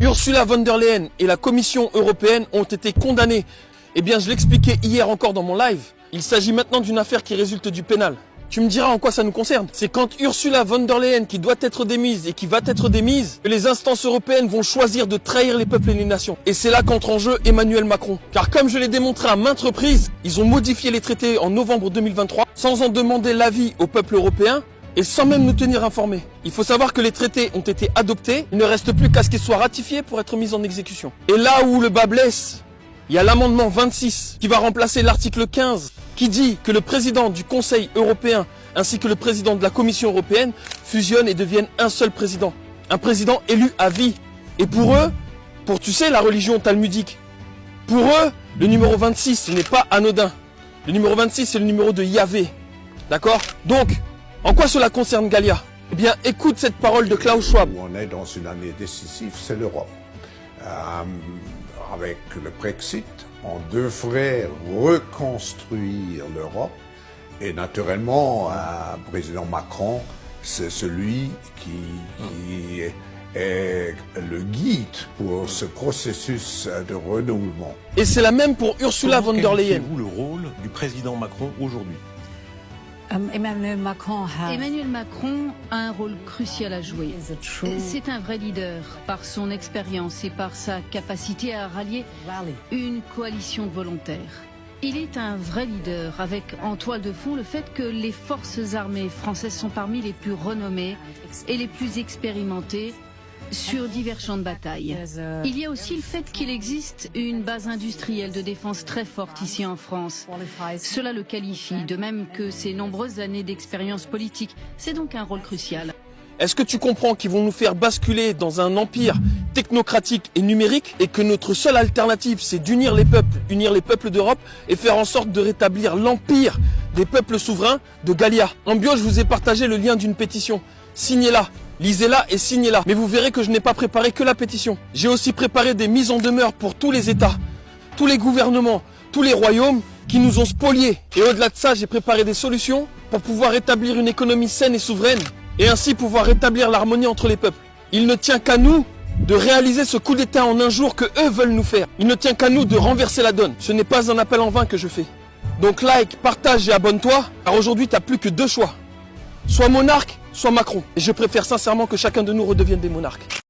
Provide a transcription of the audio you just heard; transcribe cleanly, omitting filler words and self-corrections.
Ursula von der Leyen et la Commission européenne ont été condamnés. Eh bien, je l'expliquais hier encore dans mon live. Il s'agit maintenant d'une affaire qui résulte du pénal. Tu me diras en quoi ça nous concerne. C'est quand Ursula von der Leyen, qui doit être démise et qui va être démise, que les instances européennes vont choisir de trahir les peuples et les nations. Et c'est là qu'entre en jeu Emmanuel Macron. Car comme je l'ai démontré à maintes reprises, ils ont modifié les traités en novembre 2023 sans en demander l'avis au peuple européen et sans même nous tenir informés. Il faut savoir que les traités ont été adoptés, il ne reste plus qu'à ce qu'ils soient ratifiés pour être mis en exécution. Et là où le bas blesse, il y a l'amendement 26 qui va remplacer l'article 15 qui dit que le président du Conseil européen ainsi que le président de la Commission européenne fusionnent et deviennent un seul président. Un président élu à vie. Et pour eux, tu sais, la religion talmudique, pour eux, le numéro 26, ce n'est pas anodin. Le numéro 26, c'est le numéro de Yahvé. D'accord? Donc, en quoi cela concerne Galia? Eh bien, écoute cette parole de Klaus Schwab. On est dans une année décisive, c'est l'Europe. Avec le Brexit, on devrait reconstruire l'Europe. Et naturellement, le président Macron, c'est celui qui est le guide pour ce processus de renouvellement. Et c'est la même pour Ursula von der Leyen. Quel est le rôle du président Macron aujourd'hui? Emmanuel Macron a un rôle crucial à jouer. C'est un vrai leader par son expérience et par sa capacité à rallier une coalition de volontaires. Il est un vrai leader avec en toile de fond le fait que les forces armées françaises sont parmi les plus renommées et les plus expérimentées sur divers champs de bataille. Il y a aussi le fait qu'il existe une base industrielle de défense très forte ici en France. Cela le qualifie, de même que ses nombreuses années d'expérience politique. C'est donc un rôle crucial. Est-ce que tu comprends qu'ils vont nous faire basculer dans un empire technocratique et numérique et que notre seule alternative, c'est d'unir les peuples d'Europe et faire en sorte de rétablir l'empire des peuples souverains de Galia. En bio, je vous ai partagé le lien d'une pétition. Signez-la. Lisez-la et signez-la. Mais vous verrez que je n'ai pas préparé que la pétition. J'ai aussi préparé des mises en demeure pour tous les États, tous les gouvernements, tous les royaumes qui nous ont spoliés. Et au-delà de ça, j'ai préparé des solutions pour pouvoir établir une économie saine et souveraine et ainsi pouvoir rétablir l'harmonie entre les peuples. Il ne tient qu'à nous de réaliser ce coup d'État en un jour que eux veulent nous faire. Il ne tient qu'à nous de renverser la donne. Ce n'est pas un appel en vain que je fais. Donc like, partage et abonne-toi, car aujourd'hui tu n'as plus que deux choix. Soit monarque, soit Macron. Et je préfère sincèrement que chacun de nous redevienne des monarques.